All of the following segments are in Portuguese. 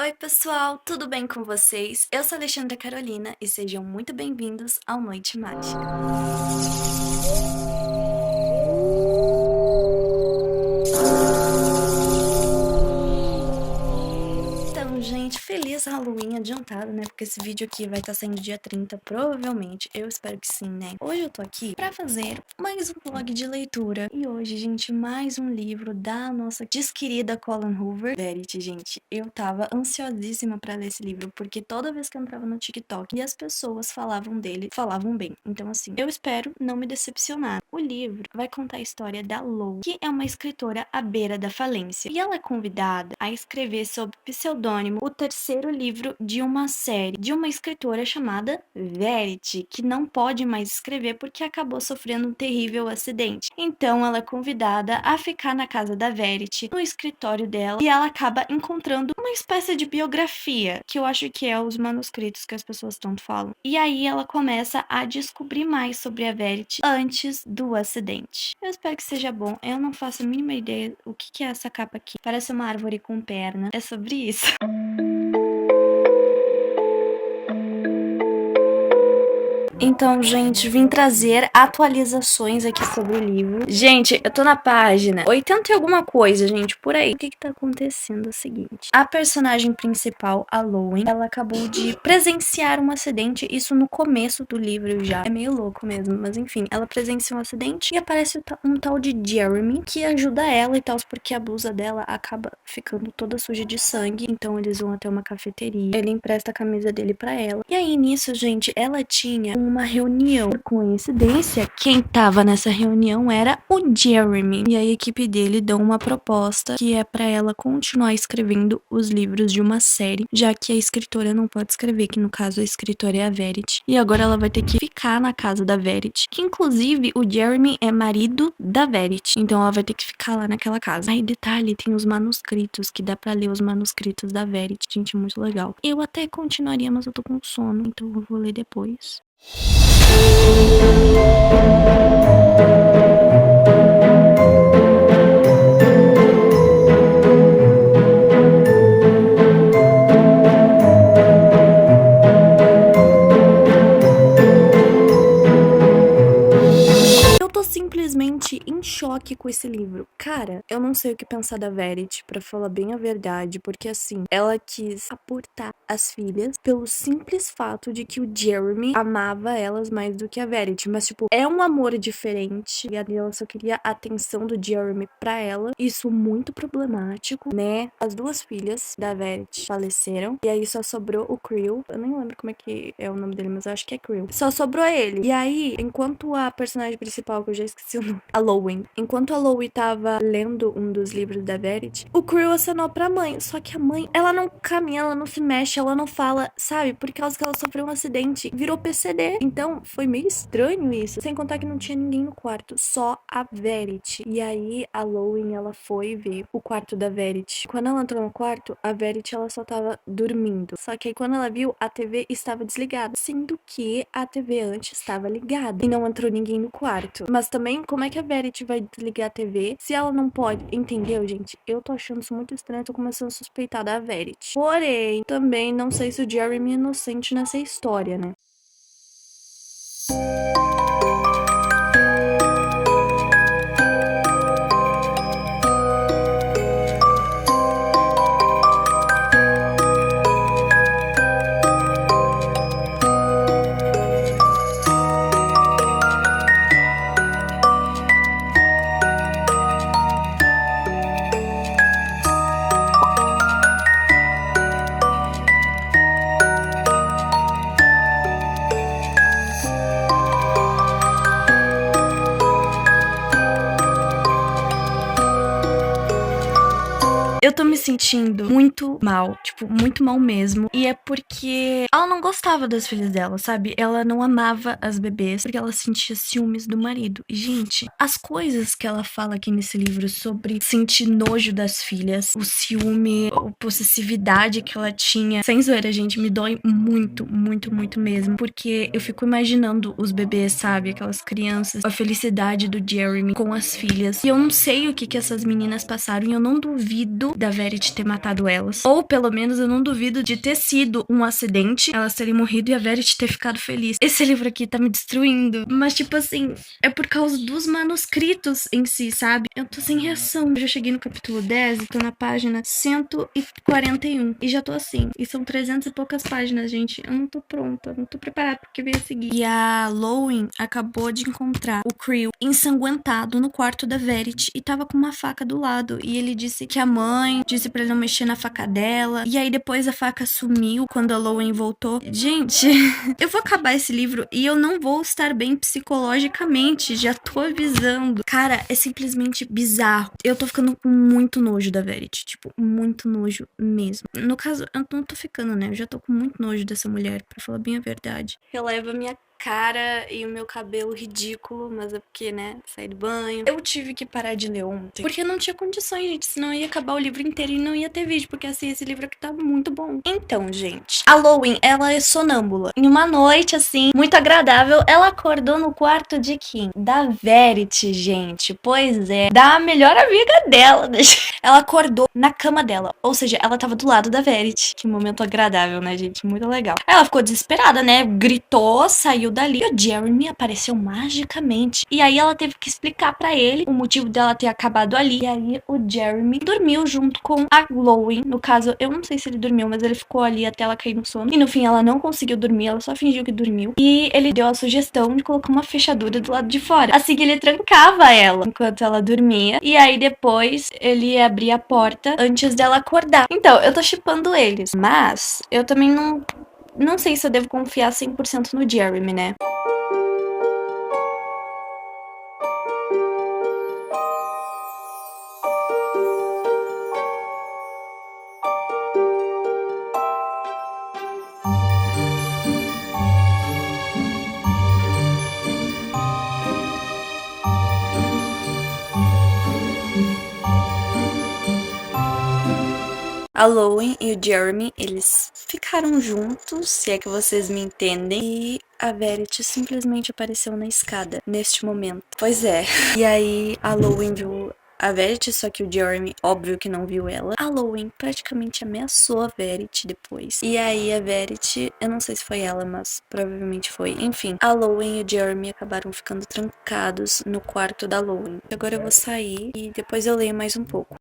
Oi, pessoal, tudo bem com vocês? Eu sou a Alexandra Carolina e sejam muito bem-vindos ao Noite Mágica. Então, gente, feliz Halloween adiantado, né? Porque esse vídeo aqui vai estar saindo dia 30, provavelmente. Eu espero que sim, né? Hoje eu tô aqui pra fazer mais um vlog de leitura. E hoje, gente, mais um livro da nossa desquerida Colleen Hoover. Verity, gente, eu tava ansiosíssima pra ler esse livro, porque toda vez que eu entrava no TikTok e as pessoas falavam dele, falavam bem. Então, assim, eu espero não me decepcionar. O livro vai contar a história da Lou, que é uma escritora à beira da falência. E ela é convidada a escrever sob pseudônimo o terceiro livro de uma série de uma escritora chamada Verity, que não pode mais escrever porque acabou sofrendo um terrível acidente. Então ela é convidada a ficar na casa da Verity, no escritório dela, e ela acaba encontrando uma espécie de biografia, que eu acho que é os manuscritos que as pessoas tanto falam. E aí ela começa a descobrir mais sobre a Verity antes do acidente. Eu espero que seja bom. Eu não faço a mínima ideia o que é essa capa aqui. Parece uma árvore com perna. É sobre isso? Então, gente, vim trazer atualizações aqui sobre o livro. Gente, eu tô na página 80 e alguma coisa, gente, por aí. O que tá acontecendo é o seguinte. A personagem principal, a Lowen, ela acabou de presenciar um acidente, isso no começo do livro já. É meio louco mesmo, mas enfim, ela presencia um acidente e aparece um tal de Jeremy, que ajuda ela e tal, porque a blusa dela acaba ficando toda suja de sangue, então eles vão até uma cafeteria. Ele empresta a camisa dele pra ela. E aí, nisso, gente, ela tinha uma reunião. Por coincidência, quem tava nessa reunião era o Jeremy. E a equipe dele deu uma proposta que é pra ela continuar escrevendo os livros de uma série, já que a escritora não pode escrever, que no caso a escritora é a Verity. E agora ela vai ter que ficar na casa da Verity, que inclusive o Jeremy é marido da Verity. Então ela vai ter que ficar lá naquela casa. Aí, detalhe, tem os manuscritos, que dá pra ler os manuscritos da Verity. Gente, muito legal. Eu até continuaria, mas eu tô com sono, então eu vou ler depois. Simplesmente em choque com esse livro. Cara, eu não sei o que pensar da Verity, pra falar bem a verdade, porque assim, ela quis abortar as filhas pelo simples fato de que o Jeremy amava elas mais do que a Verity, mas tipo, é um amor diferente, e ela só queria a atenção do Jeremy pra ela, isso muito problemático, né? As duas filhas da Verity faleceram, e aí só sobrou o Creel, eu nem lembro como é que é o nome dele, mas eu acho que é Creel. Só sobrou ele. E aí, enquanto a personagem principal, que eu já esqueci o nome, a Lowen. Enquanto a Lowen tava lendo um dos livros da Verity, o Creel acenou pra mãe. Só que a mãe, ela não caminha, ela não se mexe, ela não fala, sabe? Por causa que ela sofreu um acidente. Virou PCD. Então, foi meio estranho isso. Sem contar que não tinha ninguém no quarto. Só a Verity. E aí, a Lowen, ela foi ver o quarto da Verity. Quando ela entrou no quarto, a Verity, ela só tava dormindo. Só que aí, quando ela viu, a TV estava desligada. Sendo que a TV antes estava ligada. E não entrou ninguém no quarto. Mas também, como é que a Verity vai desligar a TV se ela não pode? Entendeu, gente? Eu tô achando isso muito estranho, tô começando a suspeitar da Verity. Porém, também não sei se o Jeremy é inocente nessa história, né? Eu tô me sentindo muito mal, tipo, muito mal mesmo. E é porque ela não gostava das filhas dela, sabe? Ela não amava as bebês porque ela sentia ciúmes do marido. E, gente, as coisas que ela fala aqui nesse livro sobre sentir nojo das filhas, o ciúme, a possessividade que ela tinha, sem zoeira, gente, me dói muito, muito, muito mesmo. Porque eu fico imaginando os bebês, sabe? Aquelas crianças, a felicidade do Jeremy com as filhas. E eu não sei o que essas meninas passaram e eu não duvido da Verity Verity ter matado elas. Ou, pelo menos, eu não duvido de ter sido um acidente, elas terem morrido e a Verity ter ficado feliz. Esse livro aqui tá me destruindo. Mas, tipo assim, é por causa dos manuscritos em si, sabe? Eu tô sem reação. Eu já cheguei no capítulo 10 e tô na página 141. E já tô assim. E são 300 e poucas páginas, gente. Eu não tô pronta. Não tô preparada porque veio a seguir. E a Lowen acabou de encontrar o Creel ensanguentado no quarto da Verity e tava com uma faca do lado. E ele disse que a mãe disse pra ele não mexer na faca dela. E aí depois a faca sumiu quando a Lowen voltou. Gente, eu vou acabar esse livro e eu não vou estar bem psicologicamente. Já tô avisando. Cara, é simplesmente bizarro. Eu tô ficando com muito nojo da Verity. Tipo, muito nojo mesmo. No caso, eu não tô ficando, né? Eu já tô com muito nojo dessa mulher, pra falar bem a verdade. Releva minha cara e o meu cabelo ridículo, mas é porque, né, saí do banho. Eu tive que parar de ler ontem, porque eu não tinha condições, gente, senão eu ia acabar o livro inteiro e não ia ter vídeo, porque assim, esse livro aqui tá muito bom. Então, gente, a Lowen, ela é sonâmbula. Em uma noite, assim, muito agradável, ela acordou no quarto de quem? Da Verity, gente. Pois é, da melhor amiga dela, né? Ela acordou na cama dela, ou seja, ela tava do lado da Verity. Que momento agradável, né, gente? Muito legal. Aí ela ficou desesperada, né? Gritou, saiu dali. E o Jeremy apareceu magicamente. E aí ela teve que explicar pra ele o motivo dela ter acabado ali. E aí o Jeremy dormiu junto com a Lowen. No caso, eu não sei se ele dormiu, mas ele ficou ali até ela cair no sono. E no fim ela não conseguiu dormir, ela só fingiu que dormiu. E ele deu a sugestão de colocar uma fechadura do lado de fora. Assim que ele trancava ela enquanto ela dormia. E aí depois ele ia abrir a porta antes dela acordar. Então, eu tô shippando eles. Mas eu também não sei se eu devo confiar 100% no Jeremy, né? A Lowen e o Jeremy, eles ficaram juntos, se é que vocês me entendem, e a Verity simplesmente apareceu na escada, neste momento. Pois é. E aí, a Lowen viu a Verity, só que o Jeremy, óbvio que não viu ela. A Lowen praticamente ameaçou a Verity depois. E aí, a Verity, eu não sei se foi ela, mas provavelmente foi. Enfim, a Lowen e o Jeremy acabaram ficando trancados no quarto da Lowen. Agora eu vou sair e depois eu leio mais um pouco.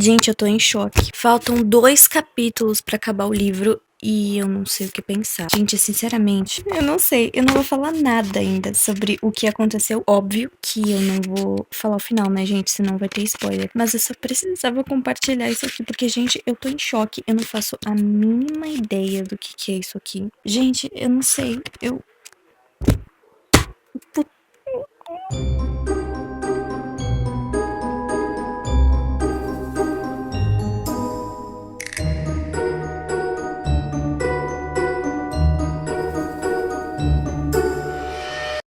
Gente, eu tô em choque. Faltam 2 capítulos pra acabar o livro e eu não sei o que pensar. Gente, sinceramente, eu não sei. Eu não vou falar nada ainda sobre o que aconteceu. Óbvio que eu não vou falar o final, né, gente? Senão vai ter spoiler. Mas eu só precisava compartilhar isso aqui, porque, gente, eu tô em choque. Eu não faço a mínima ideia do que é isso aqui. Gente, eu não sei.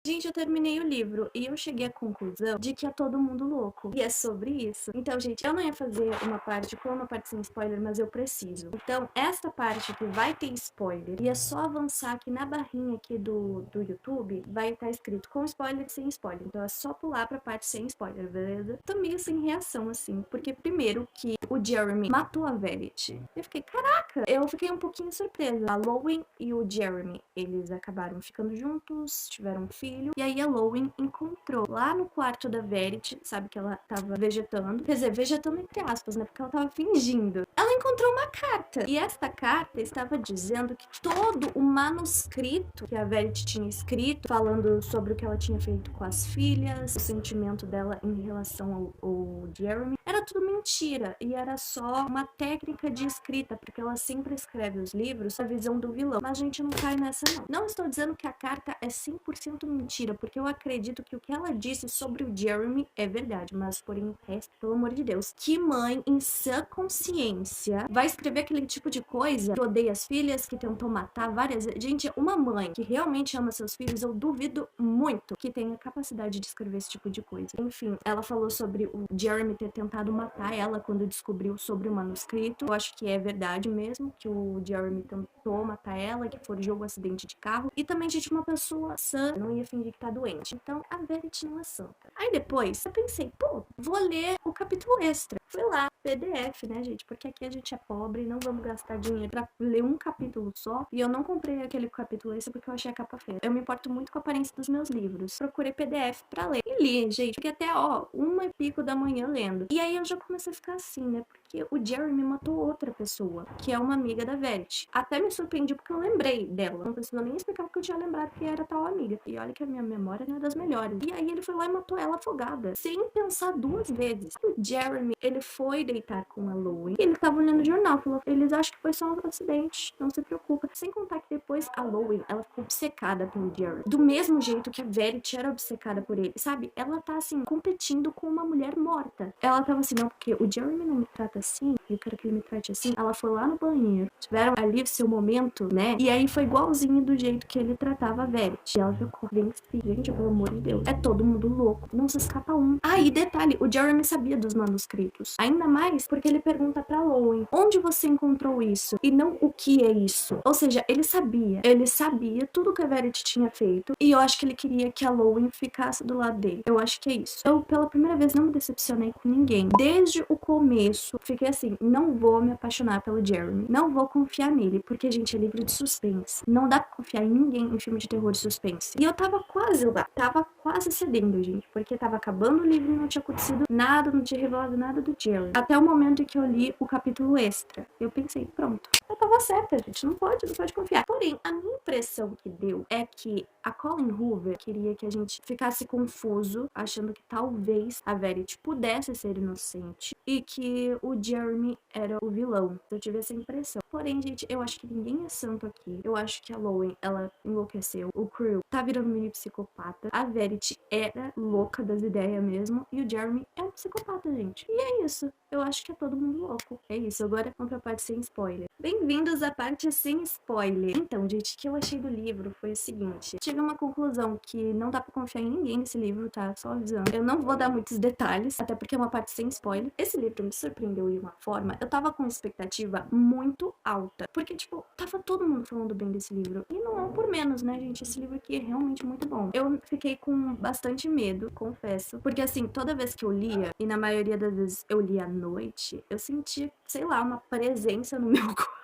Gente, eu terminei o livro e eu cheguei à conclusão de que é todo mundo louco. E é sobre isso. Então, gente, eu não ia fazer uma parte com uma parte sem spoiler, mas eu preciso. Então, essa parte que vai ter spoiler, e é só avançar aqui na barrinha aqui do YouTube, vai estar escrito com spoiler e sem spoiler. Então, é só pular pra parte sem spoiler, beleza? Tô meio sem reação, assim, porque primeiro que o Jeremy matou a Verity. Eu fiquei, caraca! Eu fiquei um pouquinho surpresa. A Lowen e o Jeremy, eles acabaram ficando juntos, tiveram um filho. E aí a Lowen encontrou lá no quarto da Verity, sabe que ela tava vegetando. Quer dizer, vegetando entre aspas, né? Porque ela tava fingindo. Ela encontrou uma carta. E esta carta estava dizendo que todo o manuscrito que a Verity tinha escrito, falando sobre o que ela tinha feito com as filhas, o sentimento dela em relação ao Jeremy, era era tudo mentira e era só uma técnica de escrita, porque ela sempre escreve os livros a visão do vilão. Mas a gente não cai nessa, não. Não estou dizendo que a carta é 100% mentira, porque eu acredito que o que ela disse sobre o Jeremy é verdade, mas porém o resto, pelo amor de Deus, que mãe em sã consciência vai escrever aquele tipo de coisa que odeia as filhas, que tentou matar várias vezes? Gente, uma mãe que realmente ama seus filhos, eu duvido muito que tenha capacidade de escrever esse tipo de coisa. Enfim, ela falou sobre o Jeremy ter tentado matar ela quando descobriu sobre o manuscrito. Eu acho que é verdade mesmo, que o Jeremy tentou matar ela, que forjou o acidente de carro. E também, gente, uma pessoa sã não ia fingir que tá doente. Então, a Verity não é santa. Aí depois, eu pensei, pô, vou ler o capítulo extra. Fui lá, PDF, né, gente? Porque aqui a gente é pobre, não vamos gastar dinheiro pra ler um capítulo só. E eu não comprei aquele capítulo extra porque eu achei a capa feia. Eu me importo muito com a aparência dos meus livros. Procurei PDF pra ler. E li, gente. Fiquei até, 1h e pico da manhã lendo. E aí eu já comecei a ficar assim, né? Porque o Jeremy matou outra pessoa, que é uma amiga da Verity. Até me surpreendi porque eu lembrei dela. Não precisou nem explicar porque eu tinha lembrado que era tal amiga. E olha que a minha memória não é das melhores. E aí ele foi lá e matou ela afogada, sem pensar duas vezes. O Jeremy, ele foi deitar com a Lowen. E ele tava olhando o jornal, falou, eles acham que foi só um acidente, não se preocupa. Sem contar que depois a Lowen, ela ficou obcecada pelo Jeremy. Do mesmo jeito que a Verity era obcecada por ele, sabe? Ela tá, assim, competindo com uma mulher morta. Ela tava assim, não, porque o Jeremy não me trata assim, eu quero que ele me trate assim. Ela foi lá no banheiro, tiveram ali o seu momento, né? E aí foi igualzinho do jeito que ele tratava a Verity. E ela ficou vencida. Gente, pelo amor de Deus. É todo mundo louco. Não se escapa um. Ah, e detalhe, o Jeremy sabia dos manuscritos. Ainda mais porque ele pergunta pra Lowen, onde você encontrou isso? E não o que é isso. Ou seja, ele sabia. Ele sabia tudo que a Verity tinha feito. E eu acho que ele queria que a Lowen ficasse do lado dele. Eu acho que é isso. Eu, pela primeira vez, não me decepcionei com ninguém. Desde o começo, fiquei assim, não vou me apaixonar pelo Jeremy. Não vou confiar nele. Porque, gente, é livro de suspense. Não dá pra confiar em ninguém em filme de terror e suspense. E eu tava quase lá. Tava quase cedendo, gente. Porque tava acabando o livro e não tinha acontecido nada, não tinha revelado nada do Jeremy. Até o momento em que eu li o capítulo extra. Eu pensei, pronto. Eu tava certa, gente. Não pode confiar. Porém, a minha impressão que deu é que a Colleen Hoover queria que a gente ficasse confuso, achando que talvez a Verity pudesse ser inocente e que o Jeremy era o vilão. Eu tive essa impressão. Porém, gente, eu acho que ninguém é santo aqui. Eu acho que a Lowen, ela enlouqueceu. O Creel tá virando mini psicopata. A Verity era louca das ideias mesmo. E o Jeremy é um psicopata, gente. E é isso. Eu acho que é todo mundo louco. É isso. Agora vamos pra parte sem spoiler. Bem-vindos à parte sem spoiler. Então, gente, o que eu achei do livro foi o seguinte. Tive uma conclusão que não dá pra confiar em ninguém nesse livro, tá? Só avisando. Eu não vou dar muitos detalhes, até porque é uma parte sem spoiler. Esse livro me surpreendeu de uma forma. Eu tava com expectativa muito alta. Porque, tipo, tava todo mundo falando bem desse livro. E não é por menos, né, gente? Esse livro aqui é realmente muito bom. Eu fiquei com bastante medo, confesso. Porque, assim, toda vez que eu lia, e na maioria das vezes eu lia à noite, eu sentia, sei lá, uma presença no meu corpo.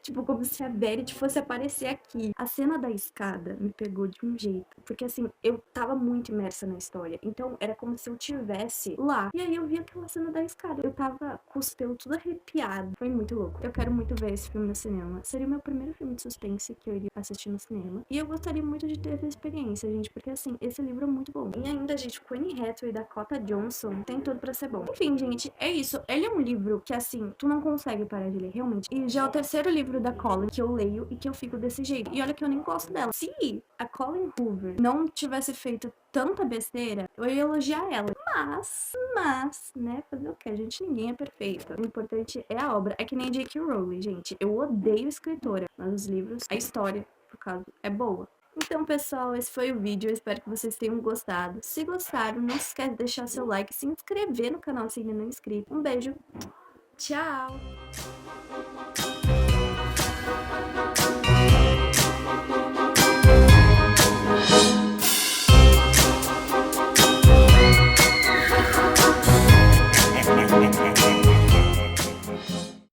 Tipo, como se a Verity fosse aparecer aqui. A cena da escada me pegou de um jeito. Porque, assim, eu tava muito imersa na história. Então, era como se eu tivesse lá. E aí, eu vi aquela cena da escada. Eu tava com os pelos tudo arrepiado. Foi muito louco. Eu quero muito ver esse filme no cinema. Seria o meu primeiro filme de suspense que eu iria assistir no cinema. E eu gostaria muito de ter essa experiência, gente. Porque, assim, esse livro é muito bom. E ainda, gente, Queen Hathaway e Dakota Johnson tem tudo pra ser bom. Enfim, gente, é isso. Ele é um livro que, assim, tu não consegue parar de ler, realmente. E já é o terceiro livro da Colleen que eu leio e que eu fico desse jeito. E olha que eu nem gosto dela. Se a Colleen Hoover não tivesse feito tanta besteira, eu ia elogiar ela. Mas, né, fazer o quê? Gente, ninguém é perfeito. O importante é a obra. É que nem J.K. Rowling, gente. Eu odeio escritora, mas os livros, a história, por causa, é boa. Então, pessoal, esse foi o vídeo. Eu espero que vocês tenham gostado. Se gostaram, não se esquece de deixar seu like, se inscrever no canal se ainda não é inscrito. Um beijo. Tchau!